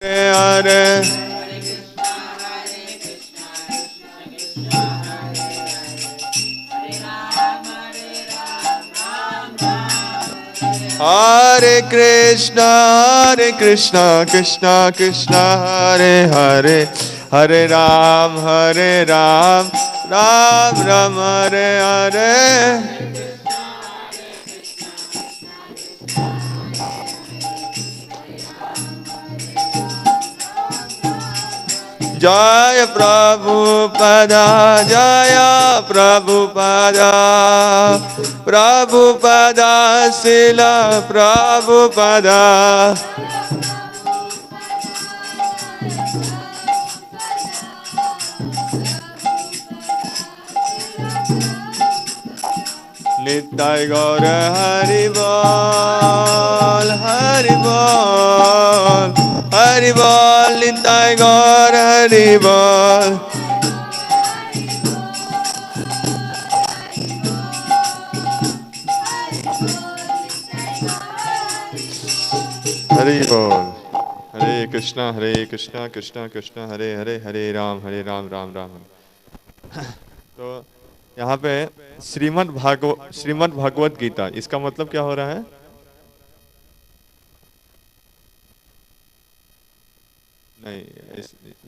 हरे Hare Krishna, Krishna Krishna, Hare Hare, Hare Ram, Ram Ram, Hare Hare. Jaya Prabhupada, Jaya Prabhupada, Prabhupada, Sila Prabhupada. Nittai Gaur Hari Bol, Hari Bol, Hari Bol, Nittai Gaur Hari Bol. Hari Bol. Hare Krishna, Krishna Krishna, Hare Hare, Hare Ram, Ram Ram. तो यहाँ पे श्रीमद् भागवत गीता, इसका मतलब क्या हो रहा है? नहीं,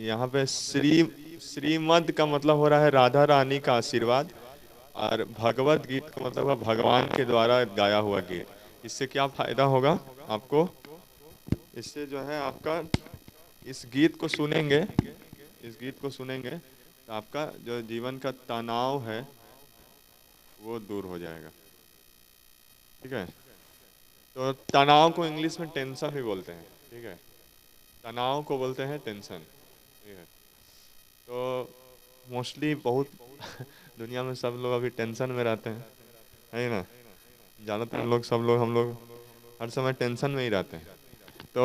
यहाँ पे श्रीमद् का मतलब हो रहा है राधा रानी का आशीर्वाद, और भगवत गीत का मतलब है भगवान के द्वारा गाया हुआ गीत। इससे क्या फायदा होगा आपको? इससे जो है आपका इस गीत को सुनेंगे, इस गीत को सुनेंगे तो आपका जो जीवन का तनाव है वो दूर हो जाएगा। ठीक है, तो तनाव को इंग्लिश में टेंशन भी बोलते हैं। ठीक है, तनाव को बोलते हैं टेंशन। ठीक है, तो मोस्टली बहुत दुनिया में सब लोग अभी टेंशन में रहते हैं, है ना? ज़्यादातर लोग, सब लोग, हम लोग हर समय टेंशन में ही रहते हैं। तो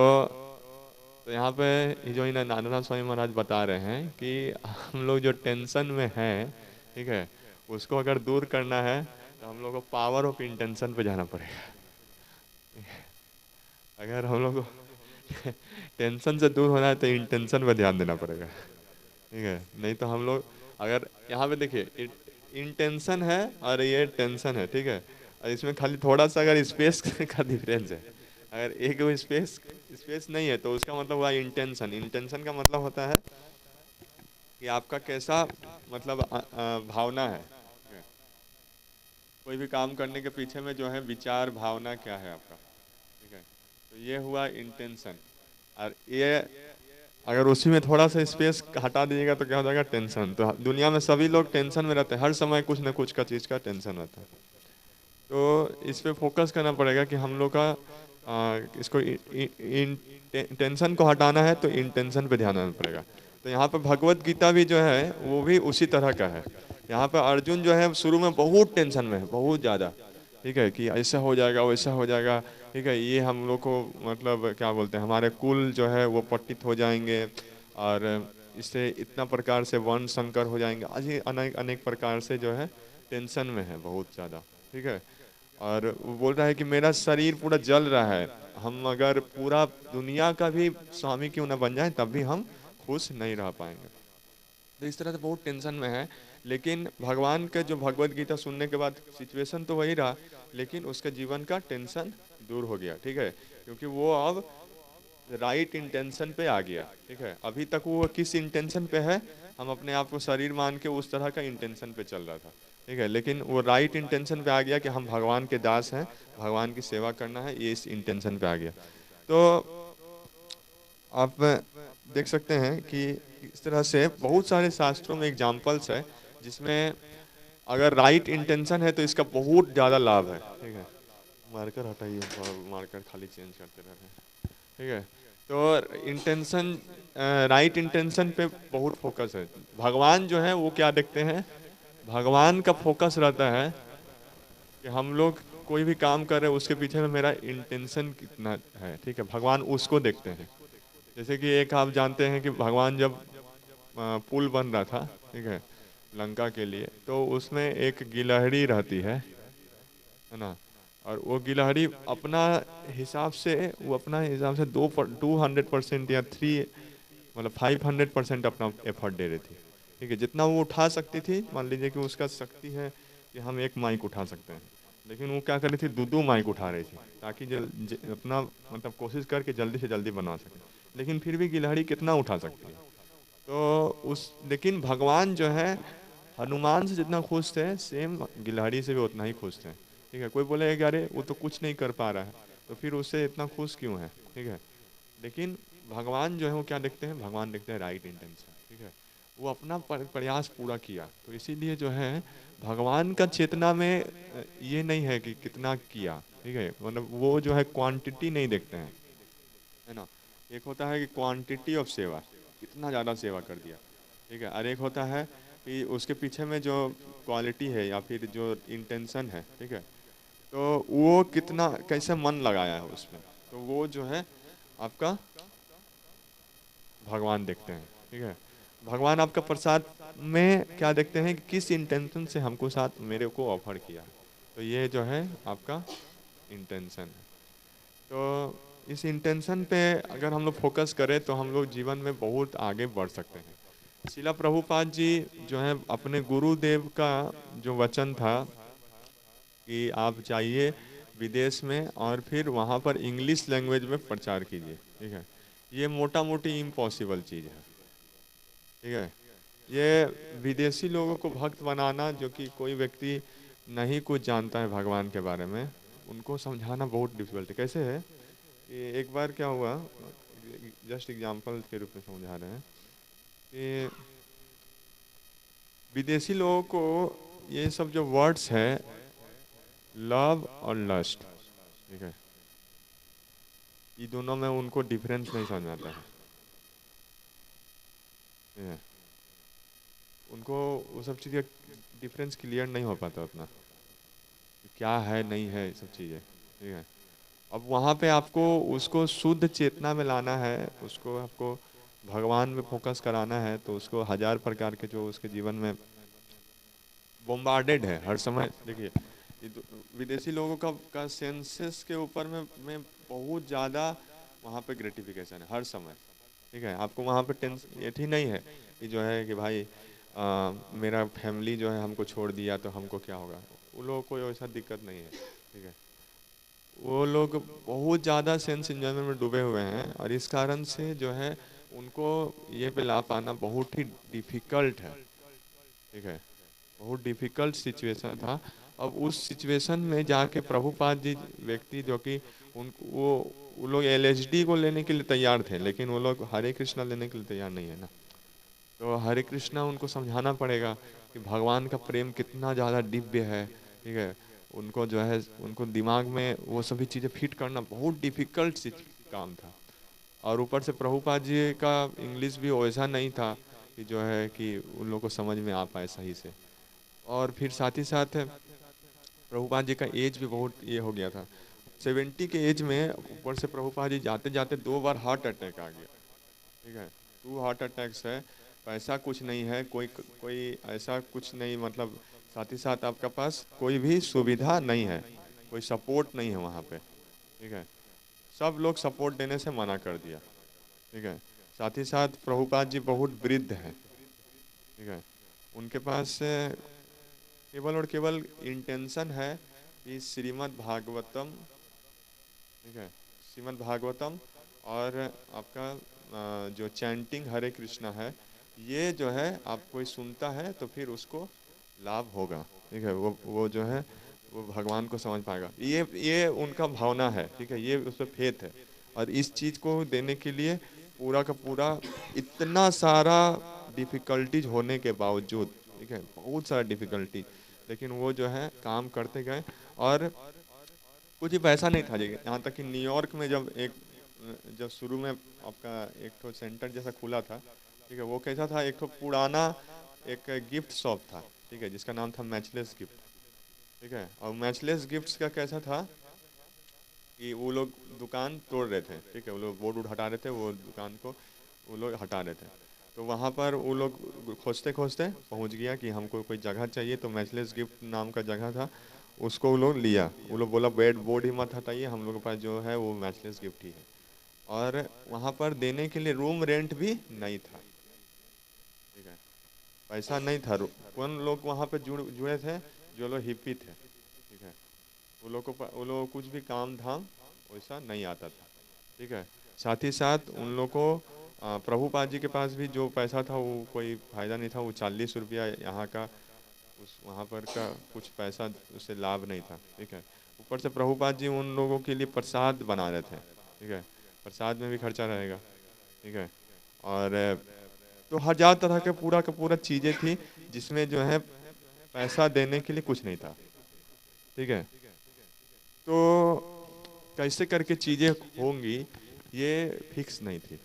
यहाँ पे ये जो इन नारायण स्वामी महाराज बता रहे हैं कि हम लोग जो टेंशन में हैं, ठीक है, उसको अगर दूर करना है तो हम लोग को पावर ऑफ इंटेंशन पे जाना पड़ेगा। अगर हम लोग को टेंशन से दूर होना है तो इंटेंशन पे ध्यान देना पड़ेगा। ठीक है, नहीं तो हम लोग, अगर यहाँ पे देखिए, इंटेंशन है और ये टेंशन है। ठीक है, और इसमें खाली थोड़ा सा अगर स्पेस का डिफरेंस है। अगर एक वो स्पेस स्पेस नहीं है तो उसका मतलब हुआ इंटेंशन। इंटेंशन का मतलब होता है कि आपका कैसा, मतलब भावना है। ठीक है? कोई भी काम करने के पीछे में जो है विचार, भावना क्या है आपका। ठीक है, तो ये हुआ इंटेंशन। और ये अगर उसी में थोड़ा सा स्पेस हटा दीजिएगा तो क्या हो जाएगा? टेंशन। तो दुनिया में सभी लोग टेंशन में रहते हैं, हर समय कुछ ना कुछ का चीज़ का टेंशन रहता है। तो इस पे फोकस करना पड़ेगा कि हम लोग का इसको टेंशन को हटाना है तो इंटेंशन पे ध्यान देना पड़ेगा। तो यहाँ पे भगवत गीता भी जो है वो भी उसी तरह का है। यहाँ पे अर्जुन जो है शुरू में बहुत टेंशन में है, बहुत ज़्यादा। ठीक है, कि ऐसा हो जाएगा, वैसा हो जाएगा। ठीक है, ये हम लोग को, मतलब क्या बोलते हैं, हमारे कुल जो है वो पट्टित हो जाएंगे, और इससे इतना प्रकार से वर्ण संकर हो जाएंगे। आज ये अनेक अनेक प्रकार से जो है टेंशन में है बहुत ज़्यादा। ठीक है, और वो बोल रहा है कि मेरा शरीर पूरा जल रहा है, हम अगर पूरा दुनिया का भी स्वामी क्यों ना बन जाए तब भी हम खुश नहीं रह पाएंगे। तो इस तरह से बहुत टेंशन में है। लेकिन भगवान के जो भगवत गीता सुनने के बाद सिचुएशन तो वही रहा, लेकिन उसके जीवन का टेंशन दूर हो गया। ठीक है, क्योंकि वो अब राइट इंटेंशन पे आ गया। ठीक है, अभी तक वो किस इंटेंशन पे है? हम अपने आप को शरीर मान के उस तरह का इंटेंशन पे चल रहा था। ठीक है, लेकिन वो राइट इंटेंशन पे आ गया कि हम भगवान के दास हैं, भगवान की सेवा करना है, ये इस इंटेंशन पे आ गया। तो आप देख सकते हैं कि इस तरह से बहुत सारे शास्त्रों में एग्जाम्पल्स है जिसमें अगर राइट इंटेंशन है तो इसका बहुत ज़्यादा लाभ है। ठीक है, मार्कर हटाइए, मार्कर खाली चेंज करते रह रहे हैं। ठीक है, तो इंटेंशन, राइट इंटेंशन पे बहुत फोकस है। भगवान जो है वो क्या देखते हैं? भगवान का फोकस रहता है कि हम लोग कोई भी काम कर रहे हैं उसके पीछे में मेरा इंटेंशन कितना है। ठीक है, भगवान उसको देखते हैं। जैसे कि एक आप जानते हैं कि भगवान जब पुल बन रहा था, ठीक है, लंका के लिए, तो उसमें एक गिलहरी रहती है ना? और वो गिलहरी अपना हिसाब से, वो अपना हिसाब से 200% या 500% अपना एफर्ट दे रही थी। ठीक है, जितना वो उठा सकती थी, मान लीजिए कि उसका शक्ति है कि हम एक माइक उठा सकते हैं, लेकिन वो क्या कर रही थी, दो माइक उठा रही थी ताकि अपना मतलब कोशिश करके जल्दी से जल्दी बना सके। लेकिन फिर भी गिलहरी कितना उठा सकती है। तो लेकिन भगवान जो है हनुमान से जितना खुश थे, सेम गिलहरी से भी उतना ही खुश थे। ठीक है, कोई बोलेगा कि अरे वो तो कुछ नहीं कर पा रहा है, तो फिर उससे इतना खुश क्यों है। ठीक है, लेकिन भगवान जो है वो क्या देखते हैं, भगवान देखते हैं राइट इंटेंशन। ठीक है, वो अपना प्रयास पूरा किया, तो इसीलिए जो है भगवान का चेतना में ये नहीं है कि कितना किया। ठीक है, मतलब वो जो है क्वांटिटी नहीं देखते हैं, है ना। एक होता है कि क्वांटिटी ऑफ सेवा, कितना ज़्यादा सेवा कर दिया। ठीक है, और एक होता है कि उसके पीछे में जो क्वालिटी है या फिर जो इंटेंशन है। ठीक है, तो वो कितना कैसे मन लगाया है उसमें, तो वो जो है आपका भगवान देखते हैं। ठीक है, भगवान आपका प्रसाद में क्या देखते हैं कि किस इंटेंशन से हमको साथ मेरे को ऑफर किया, तो ये जो है आपका इंटेंशन है। तो इस इंटेंशन पे अगर हम लोग फोकस करें तो हम लोग जीवन में बहुत आगे बढ़ सकते हैं। शिला प्रभुपाद जी जो है अपने गुरुदेव का जो वचन था कि आप जाइए विदेश में और फिर वहाँ पर इंग्लिश लैंग्वेज में प्रचार कीजिए। ठीक है, ये मोटा मोटी इम्पॉसिबल चीज़ है। ठीक है, ये विदेशी लोगों को भक्त बनाना, जो कि कोई व्यक्ति नहीं कुछ जानता है भगवान के बारे में, उनको समझाना बहुत डिफिकल्ट है। कैसे है कि एक बार क्या हुआ, जस्ट एग्जांपल के रूप में समझा रहे हैं कि विदेशी लोगों को ये सब जो वर्ड्स है, लव और लस्ट, ठीक है, ये दोनों में उनको डिफरेंस नहीं समझ में आता है। ठीक है, उनको वो सब चीज़ें डिफरेंस क्लियर नहीं हो पाता अपना, कि क्या है नहीं है ये सब चीज़ें। ठीक है, अब वहाँ पे आपको उसको शुद्ध चेतना में लाना है, उसको आपको भगवान में फोकस कराना है, तो उसको हजार प्रकार के जो उसके जीवन में बोम्बार्डेड है हर समय। देखिए, विदेशी लोगों का सेंसेस के ऊपर में बहुत ज़्यादा वहाँ पे ग्रेटिफिकेशन है हर समय। ठीक है, आपको वहाँ पे टेंशन ये ही नहीं है कि जो है कि भाई मेरा फैमिली जो है हमको छोड़ दिया तो हमको क्या होगा। उन लोगों को ऐसा दिक्कत नहीं है। ठीक है, वो लोग बहुत ज़्यादा सेंस एंजॉयमेंट में डूबे हुए हैं, और इस कारण से जो है उनको ये पे ला पाना बहुत ही डिफिकल्ट है। ठीक है, बहुत डिफिकल्ट सिचुएशन था। अब उस सिचुएशन में जाके प्रभुपाद जी व्यक्ति जो कि उन वो लोग एलएसडी को लेने के लिए तैयार थे, लेकिन वो लोग हरे कृष्णा लेने के लिए तैयार नहीं है ना। तो हरे कृष्णा उनको समझाना पड़ेगा कि भगवान का प्रेम कितना ज़्यादा दिव्य है। ठीक है, उनको जो है उनको दिमाग में वो सभी चीज़ें फिट करना बहुत डिफिकल्ट काम था। और ऊपर से प्रभुपाद जी का इंग्लिश भी वैसा नहीं था कि जो है कि उन लोगों को समझ में आ पाए सही से। और फिर साथ ही साथ प्रभुपाद जी का एज भी बहुत ये हो गया था, 70 के एज में। ऊपर से प्रभुपाद जी जाते जाते 2 बार हार्ट अटैक आ गया। ठीक है, 2 हार्ट अटैक्स है, पैसा कुछ नहीं है, कोई कोई ऐसा कुछ नहीं, मतलब साथ ही साथ आपका पास कोई भी सुविधा नहीं है, कोई सपोर्ट नहीं है वहाँ पे। ठीक है, सब लोग सपोर्ट देने से मना कर दिया। ठीक है, साथ ही साथ प्रभुपाद जी बहुत वृद्ध हैं। ठीक है, उनके पास केवल और केवल इंटेंशन है कि श्रीमद् भागवतम। ठीक है, श्रीमद् भागवतम और आपका जो चैंटिंग हरे कृष्णा है, ये जो है आप कोई सुनता है तो फिर उसको लाभ होगा। ठीक है, वो जो है वो भगवान को समझ पाएगा, ये उनका भावना है। ठीक है, ये उस पर फेथ है। और इस चीज़ को देने के लिए पूरा का पूरा इतना सारा डिफिकल्टीज होने के बावजूद, ठीक है, बहुत सारा डिफिकल्टी, लेकिन वो जो है काम करते गए। और कुछ ही पैसा नहीं था जी, यहाँ तक कि न्यूयॉर्क में जब शुरू में आपका एक तो सेंटर जैसा खुला था। ठीक है, वो कैसा था, एक तो पुराना एक गिफ्ट शॉप था। ठीक है, जिसका नाम था मैचलेस गिफ्ट। ठीक है, और मैचलेस गिफ्ट्स का कैसा था कि वो लोग दुकान तोड़ रहे थे। ठीक है, वो लोग बोर्ड हटा रहे थे, वो दुकान को वो लोग हटा रहे थे। तो वहाँ पर वो लोग खोजते खोजते पहुँच गया कि हमको कोई जगह चाहिए, तो मैचलेस गिफ्ट नाम का जगह था। उसको वो लोग लिया, वो लोग बोला बेड बोर्ड ही मत हटाइए, हम लोग के पास जो है वो मैचलेस गिफ्ट ही है। और वहाँ पर देने के लिए रूम रेंट भी नहीं था, ठीक है, पैसा नहीं था। कौन लोग वहाँ पे जुड़े थे? जो लोग हिप्पी थे, ठीक है, वो लोग को कुछ भी काम धाम वैसा नहीं आता था, ठीक है। साथ ही साथ उन लोग को प्रभुपाद जी के पास भी जो पैसा था वो कोई फायदा नहीं था, वो 40 रुपया यहाँ का उस वहाँ पर का कुछ पैसा उससे लाभ नहीं था, ठीक है। ऊपर से प्रभुपाद जी उन लोगों के लिए प्रसाद बना रहे थे, ठीक है, प्रसाद में भी खर्चा रहेगा, ठीक है। और तो हजार तरह के पूरा का पूरा चीज़ें थी जिसमें जो है पैसा देने के लिए कुछ नहीं था, ठीक है। तो कैसे करके चीज़ें होंगी ये फिक्स नहीं थी,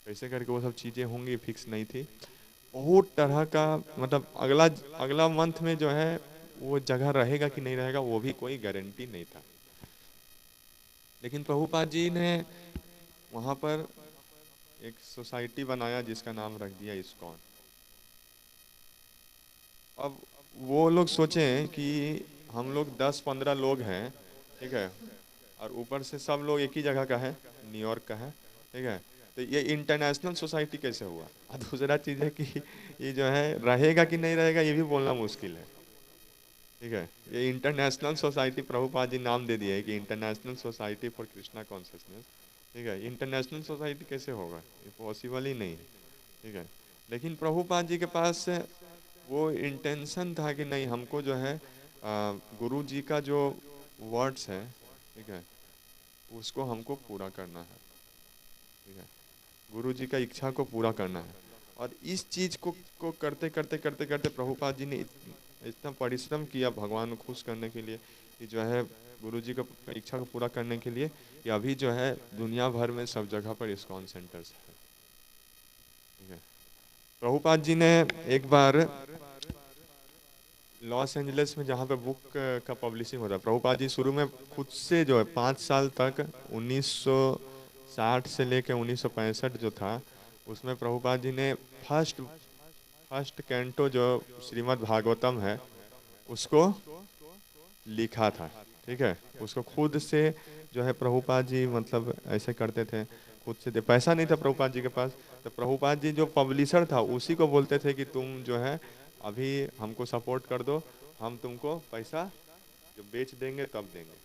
कैसे करके वो सब चीज़ें होंगी फिक्स नहीं थी। बहुत तरह का मतलब अगला अगला मंथ में जो है वो जगह रहेगा कि नहीं रहेगा वो भी कोई गारंटी नहीं था। लेकिन प्रभुपाद जी ने वहाँ पर एक सोसाइटी बनाया जिसका नाम रख दिया इस्कॉन। अब वो लोग सोचें कि हम लोग 10-15 लोग हैं, ठीक है, और ऊपर से सब लोग एक ही जगह का है, न्यूयॉर्क का है, ठीक है, तो ये इंटरनेशनल सोसाइटी कैसे हुआ? और दूसरा चीज़ है कि ये जो है रहेगा कि नहीं रहेगा ये भी बोलना मुश्किल है, ठीक है। ये इंटरनेशनल सोसाइटी प्रभुपाद जी नाम दे दिया है कि international society for Krishna consciousness, ठीक है, इंटरनेशनल सोसाइटी कैसे होगा? ये पॉसिबल ही नहीं है, ठीक है। लेकिन प्रभुपाद जी के पास वो इंटेंशन था कि नहीं हमको जो है गुरु जी का जो वर्ड्स है, ठीक है, उसको हमको पूरा करना है, ठीक है, गुरु जी का इच्छा को पूरा करना है। और इस चीज को करते करते करते करते प्रभुपाद जी ने इतना परिश्रम किया भगवान को खुश करने के लिए कि जो है गुरु जी का इच्छा को पूरा करने के लिए कि अभी जो है दुनिया भर में सब जगह पर इस्कॉन सेंटर्स है, ठीक है। प्रभुपाद जी ने एक बार लॉस एंजलिस में जहाँ पे बुक का पब्लिशिंग होता है, प्रभुपाद जी शुरू में खुद से जो है 5 साल तक 1960 से लेकर 1965 जो था उसमें प्रभुपाद जी ने फर्स्ट फर्स्ट कैंटो जो श्रीमद् भागवतम है उसको लिखा था, ठीक है, उसको खुद से जो है प्रभुपाद जी मतलब ऐसे करते थे, खुद से पैसा नहीं था प्रभुपाद जी के पास, तो प्रभुपाद जी जो पब्लिशर था उसी को बोलते थे कि तुम जो है अभी हमको सपोर्ट कर दो, हम तुमको पैसा जब बेच देंगे तब देंगे,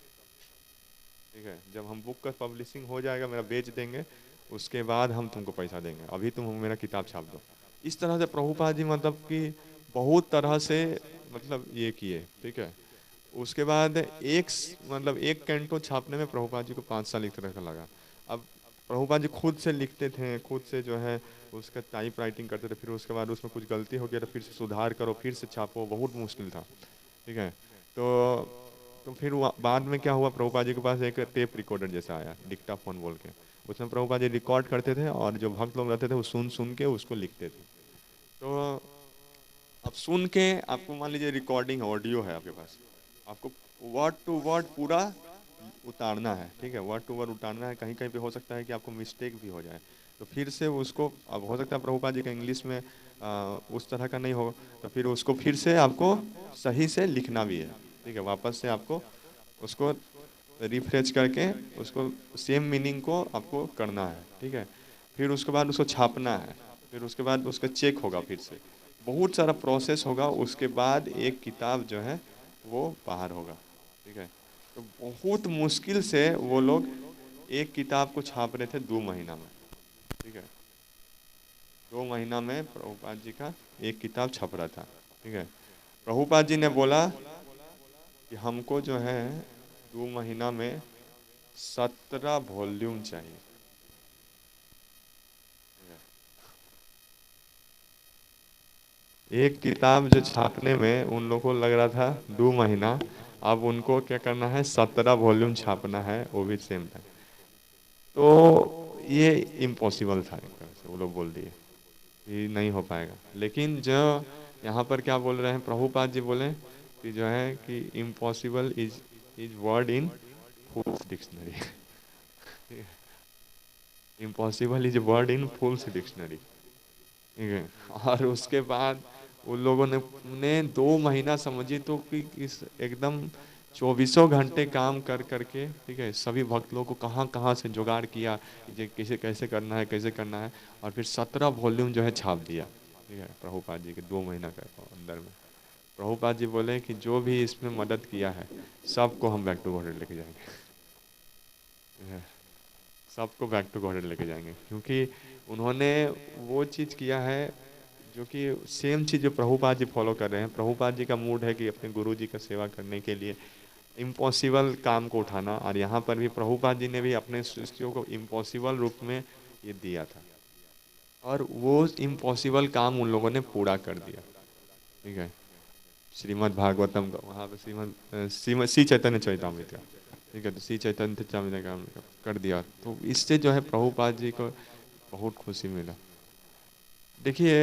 ठीक है, जब हम बुक का पब्लिशिंग हो जाएगा मेरा बेच देंगे उसके बाद हम तुमको पैसा देंगे, अभी तुम मेरा किताब छाप दो। इस तरह से प्रभुपाद जी मतलब कि बहुत तरह से मतलब ये किए, ठीक है। उसके बाद मतलब एक कैंटो छापने में प्रभुपाद जी को 5 साल एक तरह का लगा। अब प्रभुपाद जी खुद से लिखते थे, खुद से जो है उसका टाइप राइटिंग करते थे, फिर उसके बाद उसमें कुछ गलती हो गया तो फिर से सुधार करो फिर से छापो, बहुत मुश्किल था, ठीक है। तो फिर बाद में क्या हुआ, प्रभुपाद जी के पास एक टेप रिकॉर्डर जैसा आया डिक्टाफोन बोल के, उसमें प्रभुपाद जी रिकॉर्ड करते थे और जो भक्त लोग रहते थे वो सुन सुन के उसको लिखते थे। तो अब सुन के आपको मान लीजिए रिकॉर्डिंग ऑडियो है आपके पास, आपको वर्ड टू वर्ड पूरा उतारना है, ठीक है, वर्ड टू वर्ड उतारना है, कहीं कहीं पे हो सकता है कि आपको मिस्टेक भी हो जाए, तो फिर से उसको अब हो सकता है प्रभुपाद जी का इंग्लिश में उस तरह का नहीं हो, तो फिर उसको फिर से आपको सही से लिखना भी है, ठीक है, वापस से आपको उसको रिफ्रेश करके उसको सेम मीनिंग को आपको करना है, ठीक है, फिर उसके बाद उसको छापना है, फिर उसके बाद उसका चेक होगा, फिर से बहुत सारा प्रोसेस होगा, उसके बाद एक किताब जो है वो बाहर होगा, ठीक है। तो बहुत मुश्किल से वो लोग एक किताब को छाप रहे थे 2 महीना में, ठीक है, 2 महीना में प्रभुपाद जी का एक किताब छप रहा था, ठीक है। प्रभुपाद जी ने बोला कि हमको जो है 2 महीना में 17 वॉल्यूम चाहिए, एक किताब जो छापने में उन लोगों को लग रहा था 2 महीना, अब उनको क्या करना है 17 वॉल्यूम छापना है वो भी सेम टाइम। तो ये इम्पॉसिबल था, एक तरह से वो लोग बोल दिए कि नहीं हो पाएगा। लेकिन जो यहाँ पर क्या बोल रहे हैं प्रभुपाद जी बोले कि जो है कि impossible is word in fools dictionary, impossible is word in fools dictionary, ठीक है। और उसके बाद उन लोगों ने 2 महीना समझिए तो कि इस एकदम चौबीसों घंटे काम कर करके, ठीक है, सभी भक्त लोगों को कहाँ कहाँ से जुगाड़ किया कि ये कैसे कैसे करना है, कैसे करना है, और फिर 17 वॉल्यूम जो है छाप दिया, ठीक है, प्रभुपाद जी के 2 महीना के अंदर में। प्रभुपाद जी बोले कि जो भी इसमें मदद किया है सबको हम बैक टू गॉड लेके जाएंगे, ठीक है, सबको बैक टू गॉड लेके जाएंगे, क्योंकि उन्होंने वो चीज़ किया है जो कि सेम चीज़ जो प्रभुपाद जी फॉलो कर रहे हैं। प्रभुपाद जी का मूड है कि अपने गुरु जी का सेवा करने के लिए इम्पॉसिबल काम को उठाना, और यहाँ पर भी प्रभुपाद जी ने भी अपने शिष्यों को इम्पॉसिबल रूप में ये दिया था, और वो इम्पॉसिबल काम उन लोगों ने पूरा कर दिया, ठीक है। श्रीमद् भागवतम का वहाँ पे श्रीमद् श्री चैतन्य चरितामृत का, ठीक है, तो श्री चैतन्य चरितामृत का कर दिया, तो इससे जो है प्रभुपाद जी को बहुत खुशी मिला। देखिए,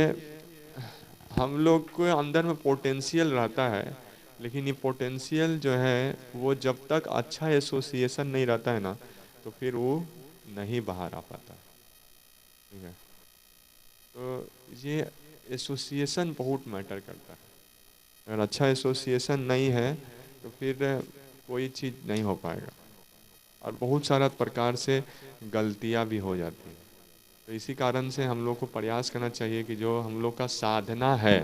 हम लोग के अंदर में पोटेंशियल रहता है, लेकिन ये पोटेंशियल जो है वो जब तक अच्छा एसोसिएशन नहीं रहता है ना, तो फिर वो नहीं बाहर आ पाता, ठीक है। तो ये एसोसिएशन बहुत मैटर करता है। अगर अच्छा एसोसिएशन नहीं है तो फिर कोई चीज़ नहीं हो पाएगा, और बहुत सारा प्रकार से गलतियां भी हो जाती हैं। तो इसी कारण से हम लोग को प्रयास करना चाहिए कि जो हम लोग का साधना है,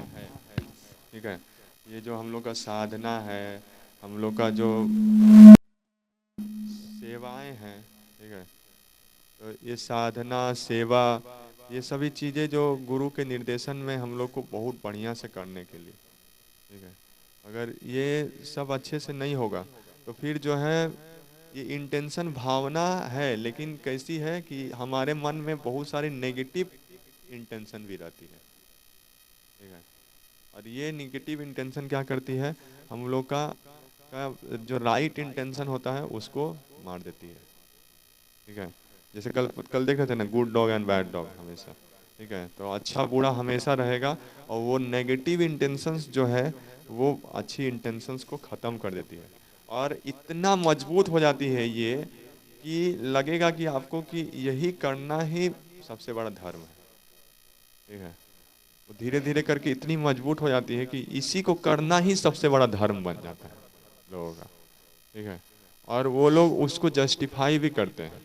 ठीक है, ये जो हम लोग का साधना है, हम लोग का जो सेवाएं हैं, ठीक है, तो ये साधना सेवा, ये सभी चीज़ें जो गुरु के निर्देशन में हम लोग को बहुत बढ़िया से करने के लिए, ठीक है, अगर ये सब अच्छे से नहीं होगा तो फिर जो है ये इंटेंशन भावना है, लेकिन कैसी है कि हमारे मन में बहुत सारी नेगेटिव इंटेंशन भी रहती है, ठीक है, और ये निगेटिव इंटेंशन क्या करती है, हम लोग का जो राइट इंटेंशन होता है उसको मार देती है, ठीक है। जैसे कल कल देख रहे थे ना, good dog and bad dog हमेशा, ठीक है, तो अच्छा बुरा हमेशा रहेगा, और वो नेगेटिव इंटेंशंस जो है वो अच्छी इंटेंशंस को ख़त्म कर देती है, और इतना मजबूत हो जाती है ये कि लगेगा कि आपको कि यही करना ही सबसे बड़ा धर्म है, ठीक है। तो धीरे धीरे करके इतनी मजबूत हो जाती है कि इसी को करना ही सबसे बड़ा धर्म बन जाता है लोगों का, ठीक है, और वो लोग उसको जस्टिफाई भी करते हैं।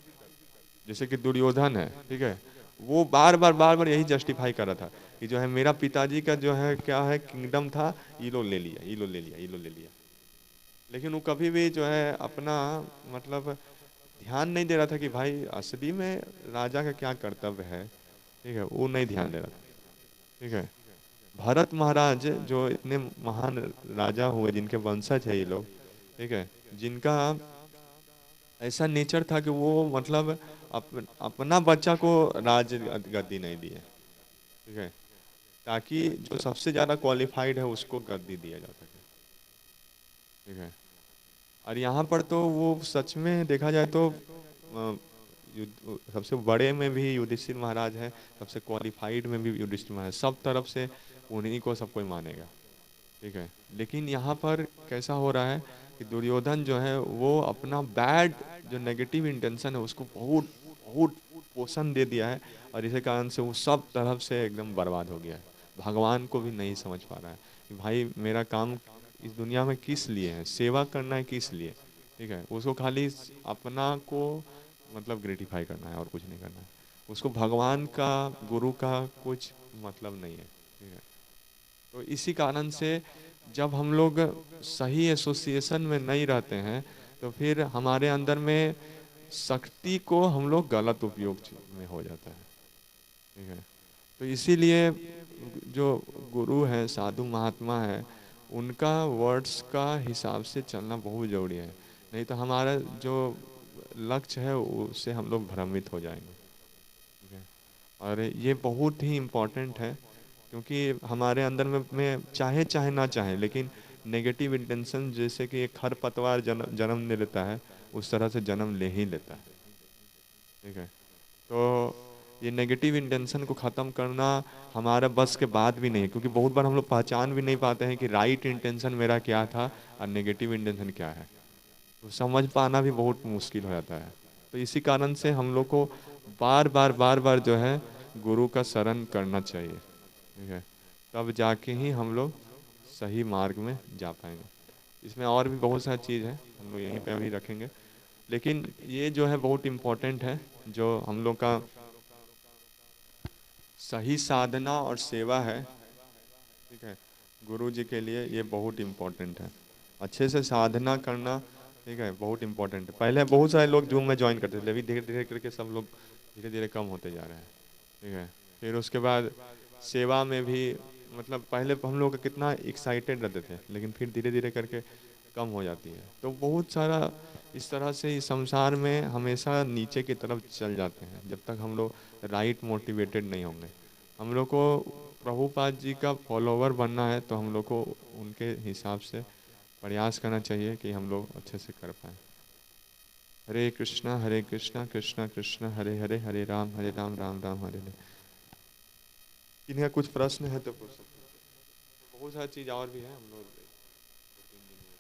जैसे कि दुर्योधन है, ठीक है, वो बार बार यही जस्टिफाई कर रहा था कि जो है मेरा पिताजी का जो है क्या है किंगडम था, ये लो ले लिया, ये लो ले लिया, ये लो ले लिया, लेकिन वो कभी भी जो है अपना मतलब ध्यान नहीं दे रहा था कि भाई असली में राजा का क्या कर्तव्य है, ठीक है, वो नहीं ध्यान दे रहा था, ठीक है। भरत महाराज जो इतने महान राजा हुए, जिनके वंशज है ये लोग, ठीक है, जिनका ऐसा नेचर था कि वो मतलब अपना बच्चा को राज गद्दी नहीं दिए, ठीक है, ताकि जो सबसे ज़्यादा क्वालिफाइड है उसको गद्दी दिया जा सके, ठीक है। और यहाँ पर तो वो सच में देखा जाए तो सबसे बड़े में भी युधिष्ठिर महाराज है, सबसे क्वालिफाइड में भी युधिष्ठिर महाराज, सब तरफ से उन्हीं को सब कोई मानेगा, ठीक है। लेकिन यहाँ पर कैसा हो रहा है कि दुर्योधन जो है वो अपना बैड जो नेगेटिव इंटेंशन है उसको बहुत बहुत पोषण दे दिया है, और इसी कारण से वो सब तरफ से एकदम बर्बाद हो गया है। भगवान को भी नहीं समझ पा रहा है कि भाई मेरा काम इस दुनिया में किस लिए है, सेवा करना है किस लिए, ठीक है, उसको खाली अपना को मतलब ग्रेटिफाई करना है और कुछ नहीं करना है, उसको भगवान का गुरु का कुछ मतलब नहीं है, ठीक है। तो इसी कारण से जब हम लोग सही एसोसिएशन में नहीं रहते हैं तो फिर हमारे अंदर में शक्ति को हम लोग गलत उपयोग में हो जाता है, ठीक है। तो इसीलिए जो गुरु है, साधु महात्मा है, उनका वर्ड्स का हिसाब से चलना बहुत ज़रूरी है, नहीं तो हमारा जो लक्ष्य है उससे हम लोग भ्रमित हो जाएंगे, ठीक है। और ये बहुत ही इम्पोर्टेंट है, क्योंकि हमारे अंदर में चाहे चाहे ना चाहे, लेकिन नेगेटिव इंटेंशन जैसे कि एक खरपतवार जन्म ले लेता है, उस तरह से जन्म ले ही लेता है, ठीक है। तो ये नेगेटिव इंटेंशन को ख़त्म करना हमारा बस के बात भी नहीं है, क्योंकि बहुत बार हम लोग पहचान भी नहीं पाते हैं कि राइट इंटेंशन मेरा क्या था और नेगेटिव इंटेंशन क्या है, तो समझ पाना भी बहुत मुश्किल हो जाता है। तो इसी कारण से हम लोग को बार बार जो है गुरु का शरण करना चाहिए, ठीक है। तब जाके ही हम लोग सही मार्ग में जा पाएंगे। इसमें और भी बहुत सारी चीज़ है, हम लोग यहीं पे अभी रखेंगे, लेकिन ये जो है बहुत इम्पोर्टेंट है, जो हम लोग का सही साधना और सेवा है, ठीक है, गुरु जी के लिए ये बहुत इम्पोर्टेंट है। अच्छे से साधना करना, ठीक है, बहुत इम्पोर्टेंट है। पहले बहुत सारे लोग जूम में ज्वाइन करते थे, अभी धीरे धीरे करके सब लोग धीरे धीरे कम होते जा रहे हैं, ठीक है। फिर उसके बाद सेवा में भी, मतलब पहले हम लोग कितना एक्साइटेड रहते थे, लेकिन फिर धीरे धीरे करके कम हो जाती है। तो बहुत सारा इस तरह से इस संसार में हमेशा नीचे की तरफ चल जाते हैं, जब तक हम लोग राइट मोटिवेटेड नहीं होंगे। हम लोग को प्रभुपाद जी का फॉलोवर बनना है, तो हम लोग को उनके हिसाब से प्रयास करना चाहिए कि हम लोग अच्छे से कर पाएँ। हरे कृष्णा कृष्णा कृष्णा हरे हरे, हरे राम राम हरे हरे। इन्हें कुछ प्रश्न है तो पूछ सकते हैं। बहुत सारी चीज़ और भी है, हम लोग 2-3 दिन में।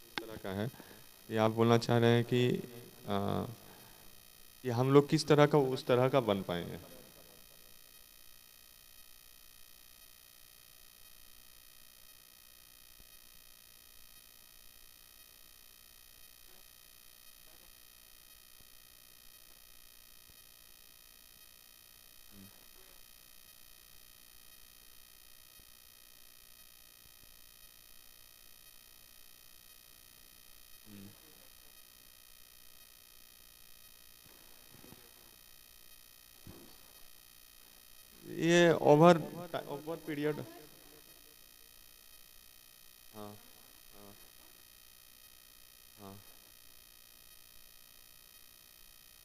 इस तरह का है, ये आप बोलना चाह रहे हैं आ, कि हम लोग किस तरह का उस तरह का बन पाएंगे। ये ओवर ओवर पीरियड। हाँ हाँ हाँ।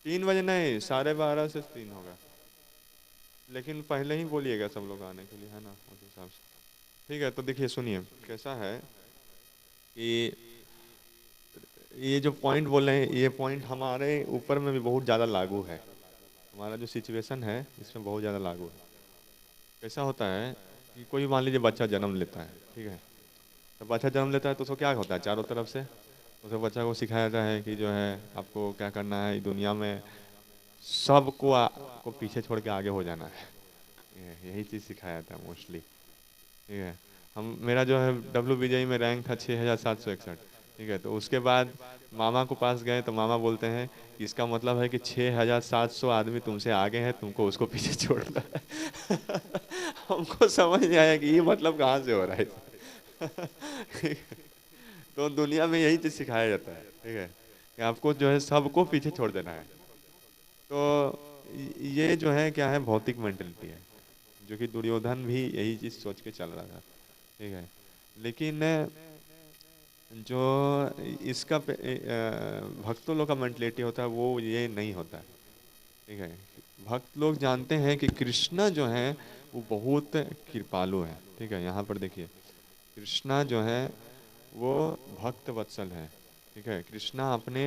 3 बजे नहीं, 12:30 से 3 होगा, लेकिन पहले ही बोलिएगा सब लोग आने के लिए, है ना, उस हिसाब से। ठीक है, तो देखिए सुनिए कैसा है कि ये जो पॉइंट बोल रहे हैं, ये पॉइंट हमारे ऊपर में भी बहुत ज़्यादा लागू है। हमारा जो सिचुएशन है इसमें बहुत ज़्यादा लागू है। कैसा होता है कि कोई मान लीजिए बच्चा जन्म लेता है, ठीक है, तो बच्चा जन्म लेता है तो उसको क्या होता है, चारों तरफ से उसे बच्चा को सिखाया जाता है कि जो है आपको क्या करना है, दुनिया में सबको को पीछे छोड़ के आगे हो जाना है। यही चीज़ सिखाया जाता है मोस्टली, ठीक है। हम मेरा जो है WBJ में रैंक था 6761, ठीक है। तो उसके बाद मामा को पास गए तो मामा बोलते हैं कि इसका मतलब है कि 6700 आदमी तुमसे आगे हैं, तुमको उसको पीछे छोड़ना है। हमको समझ नहीं आया कि ये मतलब कहाँ से हो रहा है। तो दुनिया में यही चीज़ सिखाया जाता है, ठीक है, कि आपको जो है सबको पीछे छोड़ देना है। तो ये जो है क्या है, भौतिक मेंटेलिटी है, जो कि दुर्योधन भी यही चीज़ सोच के चल रहा था, ठीक है। लेकिन जो इसका भक्तों लोग का मेंटलिटी होता है वो ये नहीं होता है, ठीक है। भक्त लोग जानते हैं कि कृष्णा जो है वो बहुत कृपालु है, ठीक है। यहाँ पर देखिए कृष्णा जो है वो भक्त वत्सल है, ठीक है। कृष्णा अपने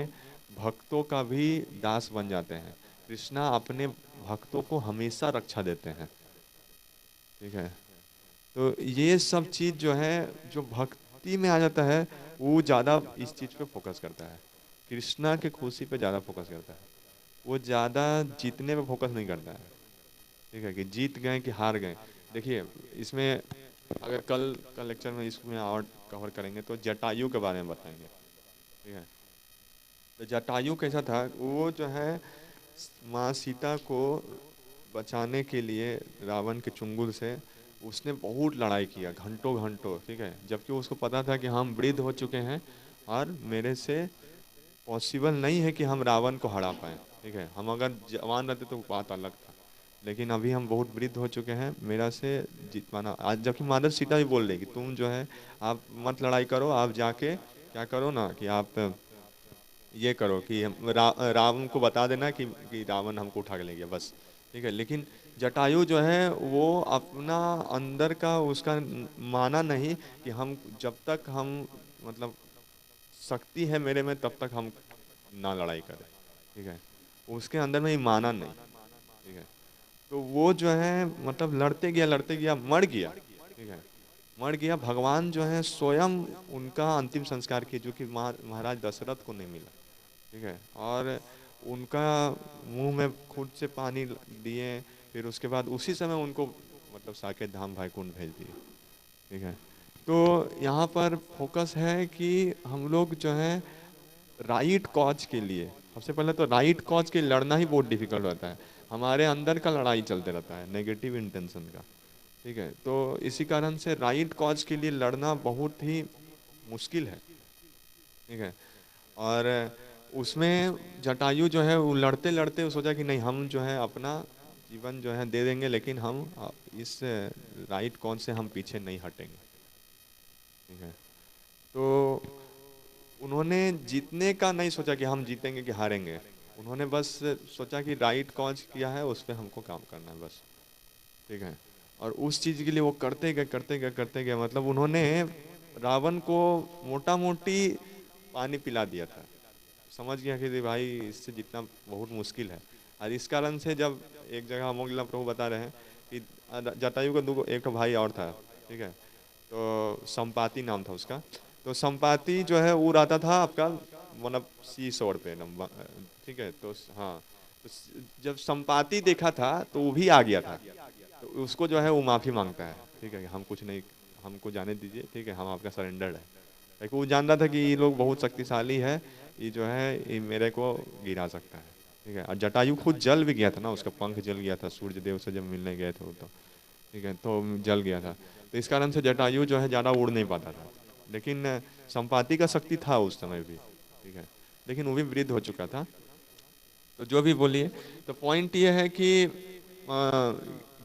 भक्तों का भी दास बन जाते हैं। कृष्णा अपने भक्तों को हमेशा रक्षा देते हैं। ठीक है। तो ये सब चीज जो है, जो भक्ति में आ जाता है, वो ज्यादा इस चीज पे फोकस करता है। कृष्णा के खुशी पे ज्यादा फोकस करता है। वो ज्यादा जीतने पे फोकस नहीं करता है। ठीक है, कि जीत गए कि हार गए। देखिए, इसमें अगर कल का लेक्चर में इसमें और कवर करेंगे तो जटायु के बारे में बताएंगे। ठीक है। तो जटायु कैसा था, वो जो है माँ सीता को बचाने के लिए रावण के चुंगल से उसने बहुत लड़ाई किया, घंटों घंटों। ठीक है, जबकि उसको पता था कि हम वृद्ध हो चुके हैं और मेरे से पॉसिबल नहीं है कि हम रावण को हरा पाए। ठीक है, हम अगर जवान रहते तो बात अलग था, लेकिन अभी हम बहुत वृद्ध हो चुके हैं, मेरा से जीत पाना आज। जबकि माता सीता भी बोल रही कि तुम जो है आप मत लड़ाई करो, आप जाके क्या करो ना कि आप ये करो कि रावण को बता देना कि रावण हमको उठा के ले गया बस। ठीक है, लेकिन जटायु जो है वो अपना अंदर का उसका माना नहीं कि हम जब तक हम मतलब शक्ति है मेरे में तब तक हम ना लड़ाई करें। ठीक है, उसके अंदर में ही माना नहीं। ठीक है, तो वो जो है मतलब लड़ते गया मर गया। ठीक है, मर गया। भगवान जो है स्वयं उनका अंतिम संस्कार किए, जो कि महाराज दशरथ को नहीं मिला। ठीक है, और उनका मुंह में खुद से पानी दिए, फिर उसके बाद उसी समय उनको मतलब साकेत धाम भाईकुंड भेज दिए। ठीक है, तो यहाँ पर फोकस है कि हम लोग जो है राइट कॉज के लिए, सबसे पहले तो राइट कॉज के लिए लड़ना ही बहुत डिफिकल्ट होता है। हमारे अंदर का लड़ाई चलते रहता है नेगेटिव इंटेंशन का। ठीक है, तो इसी कारण से राइट कॉज के लिए लड़ना बहुत ही मुश्किल है। ठीक है, और उसमें जटायु जो है वो लड़ते लड़ते सोचा कि नहीं, हम जो है अपना जीवन जो है दे देंगे, लेकिन हम इस राइट कॉज से हम पीछे नहीं हटेंगे। ठीक है, तो उन्होंने जीतने का नहीं सोचा कि हम जीतेंगे कि हारेंगे। उन्होंने बस सोचा कि राइट कॉज किया है, उस पर हमको काम करना है बस। ठीक है, और उस चीज के लिए वो करते गए मतलब उन्होंने रावण को मोटा मोटी पानी पिला दिया था। समझ गया कि भाई इससे जितना बहुत मुश्किल है। और इस कारण से जब एक जगह अमोगला प्रभु बता रहे हैं कि जटायु का दो एक तो भाई और था। ठीक है, तो संपाति नाम था उसका। तो संपाति जो है वो रहता था आपका मतलब सी शोर पे नंबर। ठीक है, तो हाँ, तो जब संपाति देखा था तो वो भी आ गया था। तो उसको जो है वो माफी मांगता है। ठीक है, हम कुछ नहीं, हमको जाने दीजिए। ठीक है, हम आपका सरेंडर्ड है। लाइक वो जान रहा था कि ये लोग बहुत शक्तिशाली है, ये जो है ये मेरे को गिरा सकता है। ठीक है, और जटायु खुद जल भी गया था ना, उसका पंख जल गया था सूर्य देव से जब मिलने गए थे वो तो। ठीक है, तो जल गया था। तो इस कारण से जटायु जो है ज़्यादा उड़ नहीं पाता था। लेकिन संपाति का शक्ति था उस समय भी। ठीक है, लेकिन वो भी वृद्ध हो चुका था। तो जो भी बोलिए, तो पॉइंट ये है कि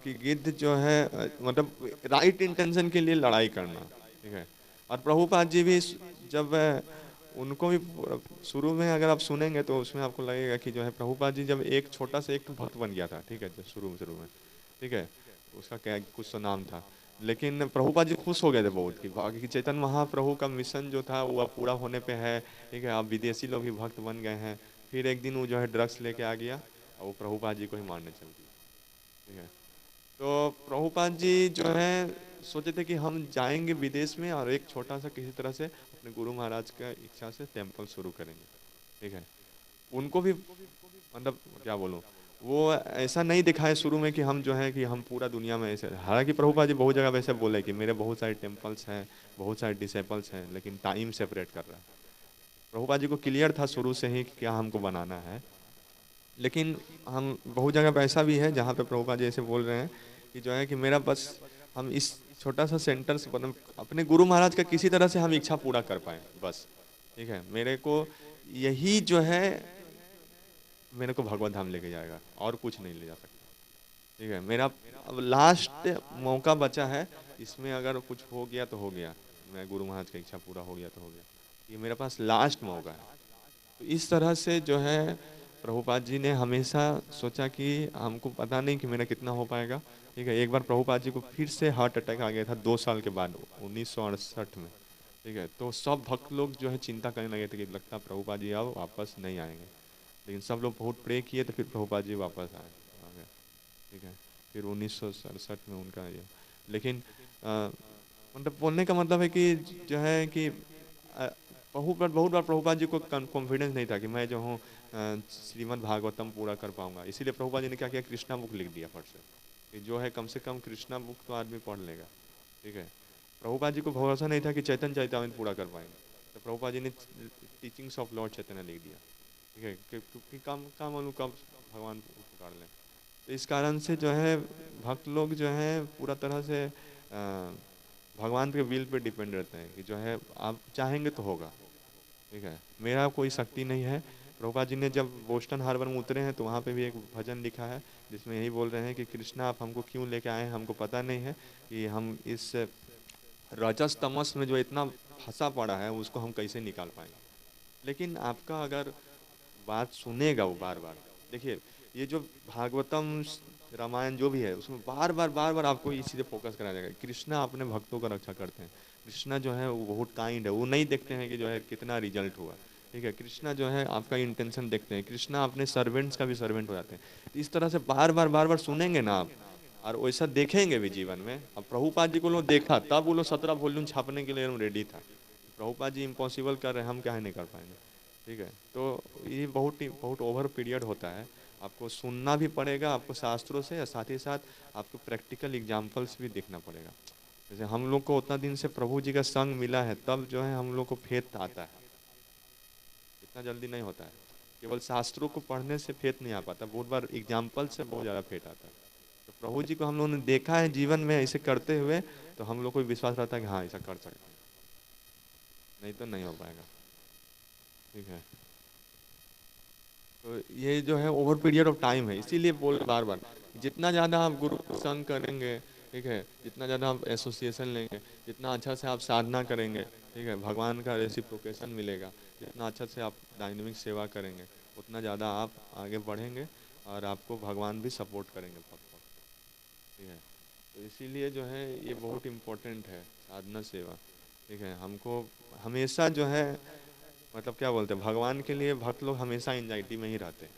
गिद्ध जो है मतलब राइट इंटेंशन के लिए लड़ाई करना। ठीक है, और प्रभुपाद जी भी जब उनको भी शुरू में अगर आप सुनेंगे तो उसमें आपको लगेगा कि जो है प्रभुपाद जी जब एक छोटा सा एक तो भक्त बन गया था। ठीक है, जब शुरू में। ठीक है, उसका क्या कुछ तो नाम था, लेकिन प्रभुपाद जी खुश हो गए थे बहुत कि चैतन्य महाप्रभु का मिशन जो था वो अब पूरा होने पे है। ठीक है, अब विदेशी लोग भी भक्त बन गए हैं। फिर एक दिन वो जो है ड्रग्स लेके आ गया और वो प्रभुपाद जी को ही मारने चल दिया। ठीक है, तो प्रभुपाद जी जो है सोचे थे कि हम जाएंगे विदेश में और एक छोटा सा किसी तरह से अपने गुरु महाराज का इच्छा से टेम्पल शुरू करेंगे। ठीक है, उनको भी मतलब क्या बोलूं, वो ऐसा नहीं दिखाए शुरू में कि हम जो है कि हम पूरा दुनिया में ऐसे। हालांकि प्रभुपाद जी बहुत जगह वैसे बोले कि मेरे बहुत सारे टेम्पल्स हैं, बहुत सारे डिसेपल्स हैं, लेकिन टाइम सेपरेट कर रहा है। प्रभुपाद जी को क्लियर था शुरू से ही कि क्या हमको बनाना है। लेकिन हम बहुत जगह पे ऐसा भी है जहाँ पे प्रभुपाद जी ऐसे बोल रहे हैं कि जो है कि मेरा बस हम इस छोटा सा सेंटर से मतलब अपने गुरु महाराज का किसी तरह से हम इच्छा पूरा कर पाए बस। ठीक है, मेरे को यही जो है मेरे को भगवत धाम लेके जाएगा, और कुछ नहीं ले जा सकता। ठीक है, मेरा अब लास्ट मौका बचा है, इसमें अगर कुछ हो गया तो हो गया, मैं गुरु महाराज की इच्छा पूरा हो गया तो हो गया। ये मेरे पास लास्ट मौका है। तो इस तरह से जो है प्रभुपाद जी ने हमेशा सोचा कि हमको पता नहीं कि मेरा कितना हो पाएगा। ठीक है, एक बार प्रभुपाद जी को फिर से हार्ट अटैक आ गया था 2 साल के बाद 1968 में। ठीक है। तो सब भक्त लोग जो है चिंता करने लगे थे कि लगता है प्रभुपाद जी अब वापस नहीं आएंगे, लेकिन सब लोग बहुत प्रे किए तो फिर प्रभुपाद जी वापस आ गए। ठीक है। फिर 1967 में उनका ये, लेकिन मतलब बोलने का मतलब है कि जो है कि बहुत बार प्रभुपाद जी को कॉन्फिडेंस नहीं था कि मैं जो हूँ श्रीमद् भागवतम पूरा कर पाऊंगा। इसीलिए प्रभुपाद जी ने क्या किया, कृष्णा बुक लिख दिया फट से, कि जो है कम से कम कृष्णा बुक तो आदमी पढ़ लेगा। ठीक है। प्रभुपाद जी को भरोसा नहीं था कि चैतन्य चैतामृत पूरा कर पाएंगे, तो प्रभुपाद जी ने टीचिंग्स ऑफ लॉर्ड चैतन्य लिख दिया। ठीक है, क्योंकि काम काम मालूम कब भगवान पुकार लें। तो इस कारण से जो है भक्त लोग जो है पूरा तरह से भगवान के विल पे डिपेंड रहते हैं कि जो है आप चाहेंगे तो होगा। ठीक है। मेरा कोई शक्ति नहीं है। प्रभुपाद जी ने जब बोस्टन हार्बर में उतरे हैं तो वहाँ पे भी एक भजन लिखा है जिसमें यही बोल रहे हैं कि कृष्णा आप हमको क्यों लेके आए हैं, हमको पता नहीं है कि हम इस रजस तमस में जो इतना फंसा पड़ा है उसको हम कैसे निकाल पाएंगे। लेकिन आपका अगर बात सुनेगा वो बार बार, देखिए ये जो भागवतम रामायण जो भी है उसमें बार बार आपको इसी से फोकस कराया जाएगा। कृष्णा अपने भक्तों का रक्षा करते हैं। कृष्णा जो है वो बहुत काइंड है, वो नहीं देखते हैं कि जो है कितना रिजल्ट हुआ। ठीक है। कृष्णा जो है आपका इंटेंशन देखते हैं। कृष्णा अपने सर्वेंट्स का भी सर्वेंट हो जाते हैं। तो इस तरह से बार बार सुनेंगे ना आप, और वैसा देखेंगे भी जीवन में। अब प्रभुपाद जी को लोग देखा तब वो लोग 17 वॉल्यूम छापने के लिए रेडी था। प्रभुपाद जी इम्पॉसिबल कर रहे हैं, हम क्या नहीं कर पाएंगे। ठीक है। तो ये बहुत ओवर पीरियड होता है। आपको सुनना भी पड़ेगा आपको शास्त्रों से, और साथ ही साथ आपको प्रैक्टिकल एग्जाम्पल्स भी देखना पड़ेगा। जैसे हम लोग को उतना दिन से प्रभु जी का संग मिला है तब जो है हम लोग को फेथ आता है, इतना जल्दी नहीं होता है। केवल शास्त्रों को पढ़ने से फेथ नहीं आ पाता, बहुत बार एग्जाम्पल से बहुत ज़्यादा फेथ आता है। तो प्रभु जी को हम लोगों ने देखा है जीवन में ऐसे करते हुए, तो हम लोग को भी विश्वास रहता है कि हाँ ऐसा कर सकते हैं, नहीं तो नहीं हो पाएगा। ठीक है। तो ये जो है ओवर पीरियड ऑफ टाइम है, इसीलिए बोल बार बार जितना ज़्यादा आप गुरु को संग करेंगे, ठीक है, जितना ज़्यादा आप एसोसिएशन लेंगे, जितना अच्छा से आप साधना करेंगे, ठीक है, भगवान का रेसिप्रोकेशन मिलेगा। जितना अच्छा से आप डायनेमिक सेवा करेंगे उतना ज़्यादा आप आगे बढ़ेंगे, और आपको भगवान भी सपोर्ट करेंगे बहुत बहुत। ठीक है। तो इसीलिए जो है ये बहुत इम्पोर्टेंट है साधना सेवा। ठीक है। हमको हमेशा जो है मतलब क्या बोलते हैं, भगवान के लिए भक्त लोग हमेशा एंजाइटी में ही रहते हैं।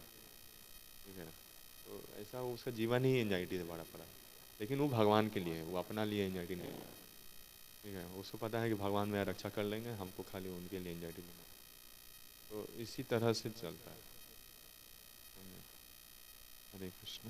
ठीक है। तो ऐसा उसका जीवन ही एंजाइटी से भरा पड़ा है, लेकिन वो भगवान के लिए है, वो अपना लिए एंजाइटी नहीं है। ठीक है। उसको पता है कि भगवान मेरा रक्षा कर लेंगे, हमको खाली उनके लिए एंजाइटी नहीं है। तो इसी तरह से चलता है। हरे कृष्ण।